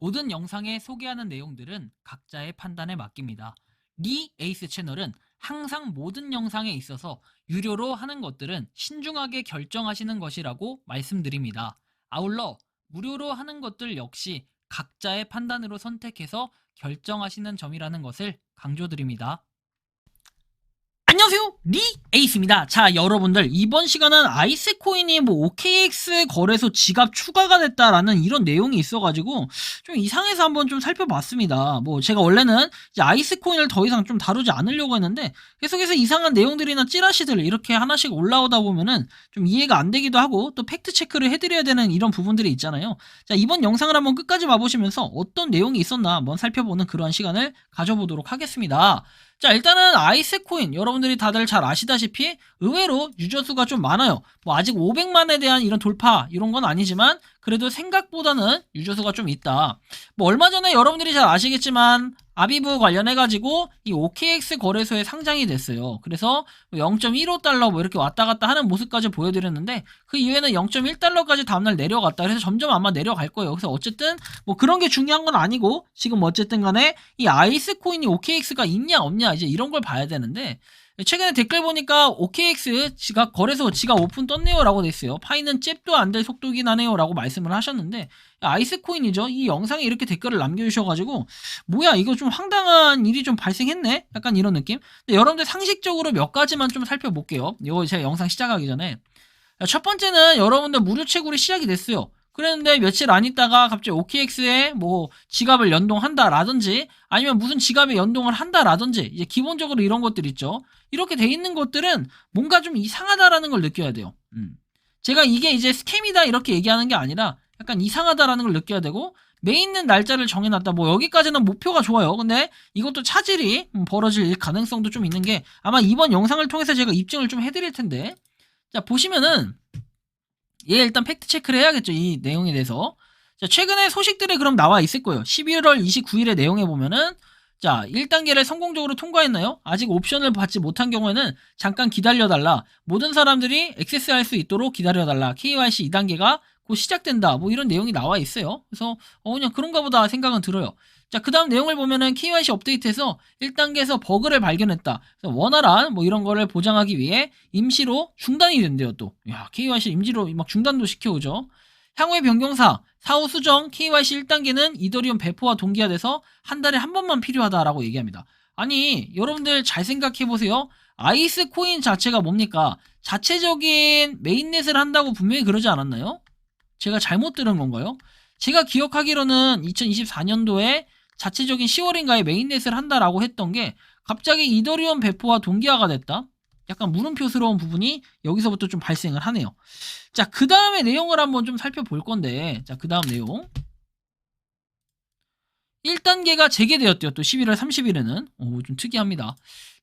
모든 영상에 소개하는 내용들은 각자의 판단에 맡깁니다. 리 에이스 채널은 항상 모든 영상에 있어서 유료로 하는 것들은 신중하게 결정하시는 것이라고 말씀드립니다. 아울러 무료로 하는 것들 역시 각자의 판단으로 선택해서 결정하시는 점이라는 것을 강조드립니다. 안녕하세요, 리 에이스입니다. 자, 여러분들, 이번 시간은 아이스코인이 뭐 OKX 거래소 지갑 추가가 됐다라는 이런 내용이 있어가지고 좀 이상해서 한번 좀 살펴봤습니다. 뭐 제가 원래는 이제 아이스코인을 더 이상 좀 다루지 않으려고 했는데 계속해서 이상한 내용들이나 찌라시들 이렇게 하나씩 올라오다 보면은 좀 이해가 안 되기도 하고 또 팩트 체크를 해드려야 되는 이런 부분들이 있잖아요. 자, 이번 영상을 한번 끝까지 봐보시면서 어떤 내용이 있었나 한번 살펴보는 그러한 시간을 가져보도록 하겠습니다. 자, 일단은 아이스코인 여러분들이 다들 잘 아시다시피 의외로 유저 수가 좀 많아요. 뭐 아직 500만에 대한 이런 돌파 이런 건 아니지만 그래도 생각보다는 유저 수가 좀 있다. 뭐 얼마 전에 여러분들이 잘 아시겠지만 아비브 관련해가지고 이 OKX 거래소에 상장이 됐어요. 그래서 0.15달러 뭐 이렇게 왔다 갔다 하는 모습까지 보여드렸는데 그 이후에는 0.1달러까지 다음날 내려갔다. 그래서 점점 아마 내려갈 거예요. 그래서 어쨌든 뭐 그런 게 중요한 건 아니고 지금 어쨌든 간에 이 아이스코인이 OKX가 있냐 없냐 이제 이런 걸 봐야 되는데 최근에 댓글 보니까 OKX 지가 거래소 지가 오픈 떴네요 라고 됐어요. 파이는 잽도 안 될 속도긴 하네요 라고 말씀을 하셨는데 아이스코인이죠. 이 영상에 이렇게 댓글을 남겨주셔가지고 뭐야 이거 좀 황당한 일이 좀 발생했네? 약간 이런 느낌? 근데 여러분들 상식적으로 몇 가지만 좀 살펴볼게요. 이거 제가 영상 시작하기 전에 첫 번째는 여러분들 무료 채굴이 시작이 됐어요. 그랬는데 며칠 안 있다가 갑자기 OKX에 뭐 지갑을 연동한다라든지 아니면 무슨 지갑에 연동을 한다라든지 이제 기본적으로 이런 것들 있죠. 이렇게 돼 있는 것들은 뭔가 좀 이상하다라는 걸 느껴야 돼요. 제가 이게 이제 스캠이다 이렇게 얘기하는 게 아니라 약간 이상하다라는 걸 느껴야 되고 메인는 날짜를 정해놨다. 뭐 여기까지는 목표가 좋아요. 근데 이것도 차질이 벌어질 가능성도 좀 있는 게 아마 이번 영상을 통해서 제가 입증을 좀 해드릴 텐데 자 보시면은 얘 일단 팩트 체크를 해야겠죠. 이 내용에 대해서. 자, 최근에 소식들이 그럼 나와 있을 거예요. 11월 29일의 내용에 보면은 자, 1단계를 성공적으로 통과했나요? 아직 옵션을 받지 못한 경우에는 잠깐 기다려달라. 모든 사람들이 액세스할 수 있도록 기다려달라. KYC 2단계가 곧 시작된다. 뭐 이런 내용이 나와 있어요. 그래서 그냥 그런가 보다 생각은 들어요. 자, 그 다음 내용을 보면은 KYC 업데이트에서 1단계에서 버그를 발견했다. 그래서 원활한 뭐 이런 거를 보장하기 위해 임시로 중단이 된대요, 또. 야, KYC 임시로 막 중단도 시켜오죠. 향후의 변경사, 사후 수정, KYC 1단계는 이더리움 배포와 동기화돼서 한 달에 한 번만 필요하다라고 얘기합니다. 아니, 여러분들 잘 생각해보세요. 아이스 코인 자체가 뭡니까? 자체적인 메인넷을 한다고 분명히 그러지 않았나요? 제가 잘못 들은 건가요? 제가 기억하기로는 2024년도에 자체적인 10월인가에 메인넷을 한다라고 했던 게 갑자기 이더리움 배포와 동기화가 됐다? 약간 물음표스러운 부분이 여기서부터 좀 발생을 하네요. 자, 그 다음에 내용을 한번 좀 살펴볼 건데, 자, 그 다음 내용. 1단계가 재개되었대요. 또 11월 30일에는. 좀 특이합니다.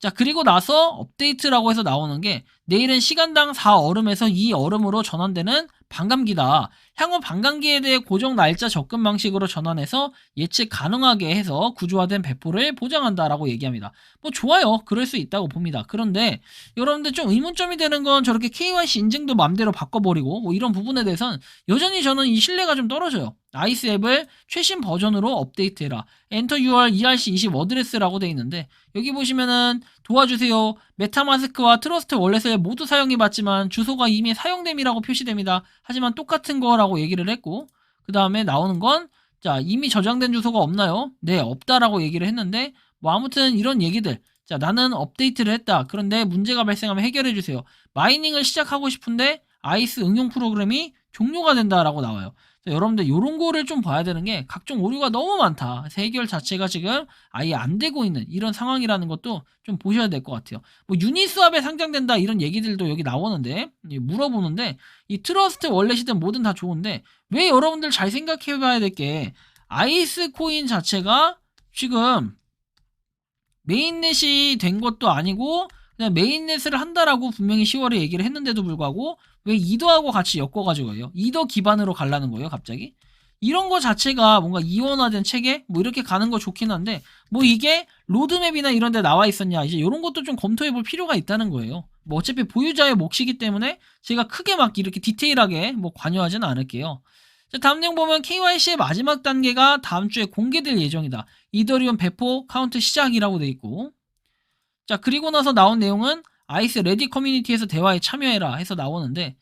자, 그리고 나서 업데이트라고 해서 나오는 게 내일은 시간당 4얼음에서 2얼음으로 전환되는 반감기다. 향후 반감기에 대해 고정 날짜 접근 방식으로 전환해서 예측 가능하게 해서 구조화된 배포를 보장한다라고 얘기합니다. 뭐 좋아요. 그럴 수 있다고 봅니다. 그런데 여러분들 좀 의문점이 되는 건 저렇게 KYC 인증도 맘대로 바꿔버리고 뭐 이런 부분에 대해서는 여전히 저는 이 신뢰가 좀 떨어져요. 아이스 앱을 최신 버전으로 업데이트해라. Enter your ERC20 어드레스라고 돼 있는데 여기 보시면은 도와주세요. 메타마스크와 트러스트 월렛을 모두 사용해봤지만 주소가 이미 사용됨이라고 표시됩니다. 하지만 똑같은 거라고 얘기를 했고 그 다음에 나오는 건 자 이미 저장된 주소가 없나요? 네 없다라고 얘기를 했는데 뭐 아무튼 이런 얘기들 자 나는 업데이트를 했다. 그런데 문제가 발생하면 해결해주세요. 마이닝을 시작하고 싶은데 아이스 응용 프로그램이 종료가 된다라고 나와요. 여러분들 요런 거를 좀 봐야 되는 게 각종 오류가 너무 많다. 그래서 해결 자체가 지금 아예 안 되고 있는 이런 상황이라는 것도 좀 보셔야 될 것 같아요. 뭐 유니스왑에 상장된다 이런 얘기들도 여기 나오는데 물어보는데 이 트러스트 월렛이든 뭐든 다 좋은데 왜 여러분들 잘 생각해 봐야 될 게 아이스 코인 자체가 지금 메인넷이 된 것도 아니고 그냥 메인넷을 한다라고 분명히 10월에 얘기를 했는데도 불구하고 왜 이더하고 같이 엮어가지고 해요? 이더 기반으로 가려는 거예요, 갑자기? 이런 거 자체가 뭔가 이원화된 체계? 뭐 이렇게 가는 거 좋긴 한데 뭐 이게 로드맵이나 이런 데 나와 있었냐 이제 이런 것도 좀 검토해 볼 필요가 있다는 거예요. 뭐 어차피 보유자의 몫이기 때문에 제가 크게 막 이렇게 디테일하게 뭐 관여하지는 않을게요. 자, 다음 내용 보면 KYC의 마지막 단계가 다음 주에 공개될 예정이다. 이더리움 배포 카운트 시작이라고 돼 있고, 자, 그리고 나서 나온 내용은 아이스 레디 커뮤니티에서 대화에 참여해라 해서 나오는데,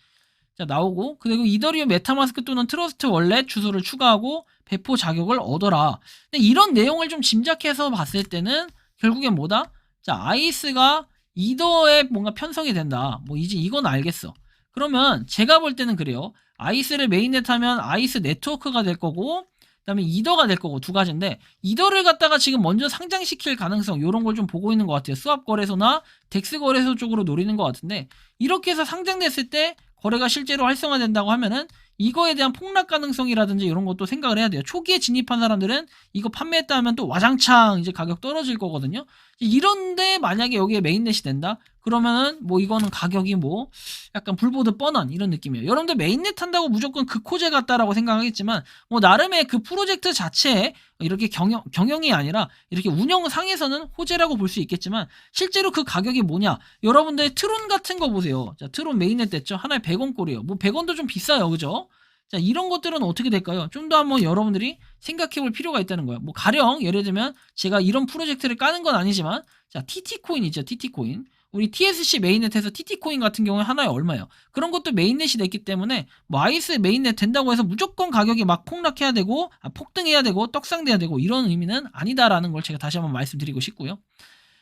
자, 나오고, 그리고 이더리움 메타마스크 또는 트러스트 월렛 주소를 추가하고 배포 자격을 얻어라. 근데 이런 내용을 좀 짐작해서 봤을 때는 결국엔 뭐다? 자, 아이스가 이더에 뭔가 편성이 된다. 뭐 이제 이건 알겠어. 그러면 제가 볼 때는 그래요. 아이스를 메인넷 하면 아이스 네트워크가 될 거고, 그다음에 이더가 될 거고, 두 가지인데 이더를 갖다가 지금 먼저 상장시킬 가능성 이런 걸 좀 보고 있는 것 같아요. 스왑 거래소나 덱스 거래소 쪽으로 노리는 것 같은데, 이렇게 해서 상장됐을 때 거래가 실제로 활성화된다고 하면은 이거에 대한 폭락 가능성이라든지 이런 것도 생각을 해야 돼요. 초기에 진입한 사람들은 이거 판매했다 하면 또 와장창 이제 가격 떨어질 거거든요. 이런데 만약에 여기에 메인넷이 된다? 그러면은 뭐 이거는 가격이 뭐 약간 불보듯 뻔한 이런 느낌이에요. 여러분들 메인넷 한다고 무조건 그 코제 같다라고 생각하겠지만, 뭐 나름의 그 프로젝트 자체에 이렇게 경영이 아니라 이렇게 운영상에서는 호재라고 볼 수 있겠지만, 실제로 그 가격이 뭐냐? 여러분들 트론 같은 거 보세요. 자, 트론 메인넷 됐죠? 하나에 100원꼴이에요. 뭐 100원도 좀 비싸요. 그죠? 자, 이런 것들은 어떻게 될까요? 좀 더 한번 여러분들이 생각해 볼 필요가 있다는 거예요. 뭐 가령 예를 들면 제가 이런 프로젝트를 까는 건 아니지만, 자, TT코인 있죠? TT코인. 우리 TSC 메인넷에서 TT코인 같은 경우에 하나에 얼마예요? 그런 것도 메인넷이 됐기 때문에 뭐 아이스 메인넷 된다고 해서 무조건 가격이 막 폭락해야 되고, 폭등해야 되고, 떡상돼야 되고, 이런 의미는 아니다라는 걸 제가 다시 한번 말씀드리고 싶고요.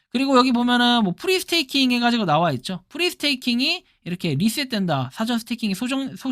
그리고 여기 보면은 뭐 프리스테이킹 해가지고 나와 있죠. 프리스테이킹이 이렇게 리셋된다. 사전 스테이킹이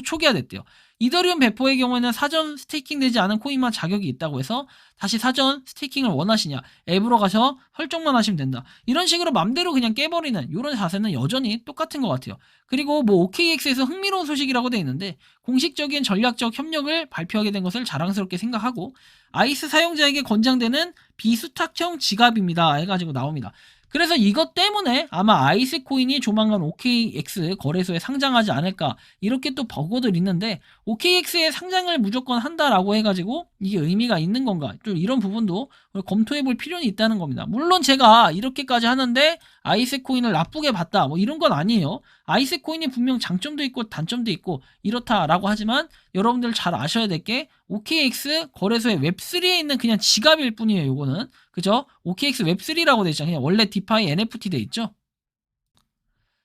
초기화됐대요. 이더리움 배포의 경우에는 사전 스테이킹 되지 않은 코인만 자격이 있다고 해서 다시 사전 스테이킹을 원하시냐, 앱으로 가서 설정만 하시면 된다. 이런 식으로 맘대로 그냥 깨버리는 이런 자세는 여전히 똑같은 것 같아요. 그리고 뭐 OKX에서 흥미로운 소식이라고 돼 있는데, 공식적인 전략적 협력을 발표하게 된 것을 자랑스럽게 생각하고, 아이스 사용자에게 권장되는 비수탁형 지갑입니다 해가지고 나옵니다. 그래서 이것 때문에 아마 아이스 코인이 조만간 OKX 거래소에 상장하지 않을까, 이렇게 또 보고들 있는데, OKX에 상장을 무조건 한다라고 해가지고 이게 의미가 있는 건가, 좀 이런 부분도 검토해 볼 필요는 있다는 겁니다. 물론 제가 이렇게까지 하는데 아이스 코인을 나쁘게 봤다 뭐 이런 건 아니에요. 아이스 코인이 분명 장점도 있고 단점도 있고 이렇다라고 하지만, 여러분들 잘 아셔야 될 게 OKX 거래소의 웹3에 있는 그냥 지갑일 뿐이에요. 요거는 그죠? OKX 웹3라고 돼 있잖아요. 원래 디파이 NFT 돼 있죠.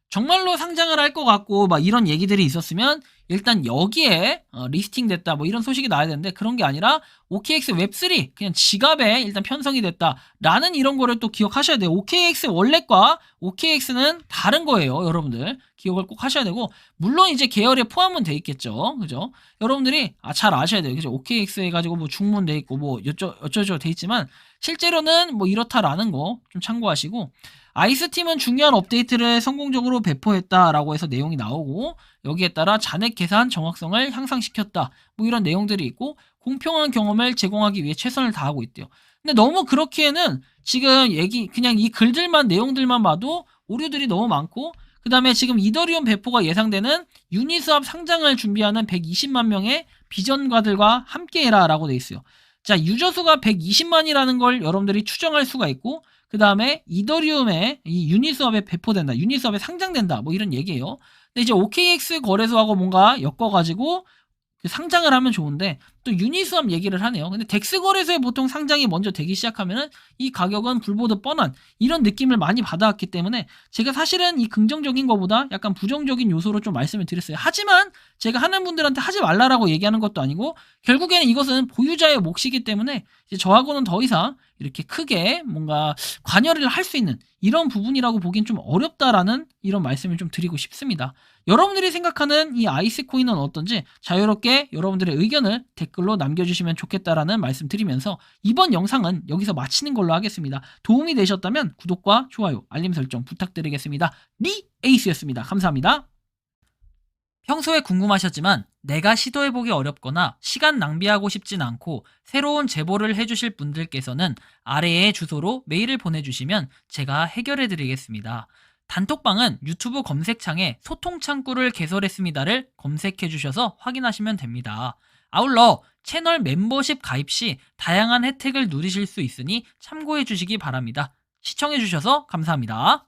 정말로 상장을 할 것 같고 막 이런 얘기들이 있었으면 일단 여기에 리스팅 됐다 뭐 이런 소식이 나야 되는데, 그런 게 아니라 OKX 웹3 그냥 지갑에 일단 편성이 됐다 라는 이런 거를 또 기억하셔야 돼요. OKX 월렛과 OKX는 다른 거예요. 여러분들 기억을 꼭 하셔야 되고, 물론 이제 계열에 포함은 돼 있겠죠. 그죠? 여러분들이 잘 아셔야 돼요. 그죠? OKX 해가지고 뭐 중문 돼 있고 뭐 어쩌죠 돼 있지만, 실제로는 뭐 이렇다라는 거 좀 참고하시고, 아이스팀은 중요한 업데이트를 성공적으로 배포했다라고 해서 내용이 나오고, 여기에 따라 잔액 계산 정확성을 향상시켰다 뭐 이런 내용들이 있고, 공평한 경험을 제공하기 위해 최선을 다하고 있대요. 근데 너무 그렇기에는 지금 그냥 이 글들만 내용들만 봐도 오류들이 너무 많고, 그 다음에 지금 이더리움 배포가 예상되는 유니스왑 상장을 준비하는 120만 명의 비전가들과 함께해라 라고 돼 있어요. 자, 유저 수가 120만이라는 걸 여러분들이 추정할 수가 있고, 그 다음에 이더리움에 이 유니스왑에 배포된다, 유니스왑에 상장된다 뭐 이런 얘기예요. 근데 이제 OKX 거래소하고 뭔가 엮어가지고 상장을 하면 좋은데, 또 유니스왑 얘기를 하네요. 근데 덱스 거래소에 보통 상장이 먼저 되기 시작하면은 이 가격은 불보듯 뻔한 이런 느낌을 많이 받아왔기 때문에, 제가 사실은 이 긍정적인 것보다 약간 부정적인 요소로 좀 말씀을 드렸어요. 하지만 제가 하는 분들한테 하지 말라라고 얘기하는 것도 아니고, 결국에는 이것은 보유자의 몫이기 때문에 이제 저하고는 더 이상 이렇게 크게 뭔가 관여를 할 수 있는 이런 부분이라고 보긴 좀 어렵다라는 이런 말씀을 좀 드리고 싶습니다. 여러분들이 생각하는 이 아이스 코인은 어떤지 자유롭게 여러분들의 의견을 댓글로 남겨주시면 좋겠다라는 말씀 드리면서, 이번 영상은 여기서 마치는 걸로 하겠습니다. 도움이 되셨다면 구독과 좋아요, 알림 설정 부탁드리겠습니다. 리 에이스였습니다. 감사합니다. 평소에 궁금하셨지만 내가 시도해보기 어렵거나 시간 낭비하고 싶진 않고 새로운 제보를 해주실 분들께서는 아래의 주소로 메일을 보내주시면 제가 해결해드리겠습니다. 단톡방은 유튜브 검색창에 소통창구를 개설했습니다를 검색해주셔서 확인하시면 됩니다. 아울러 채널 멤버십 가입 시 다양한 혜택을 누리실 수 있으니 참고해주시기 바랍니다. 시청해주셔서 감사합니다.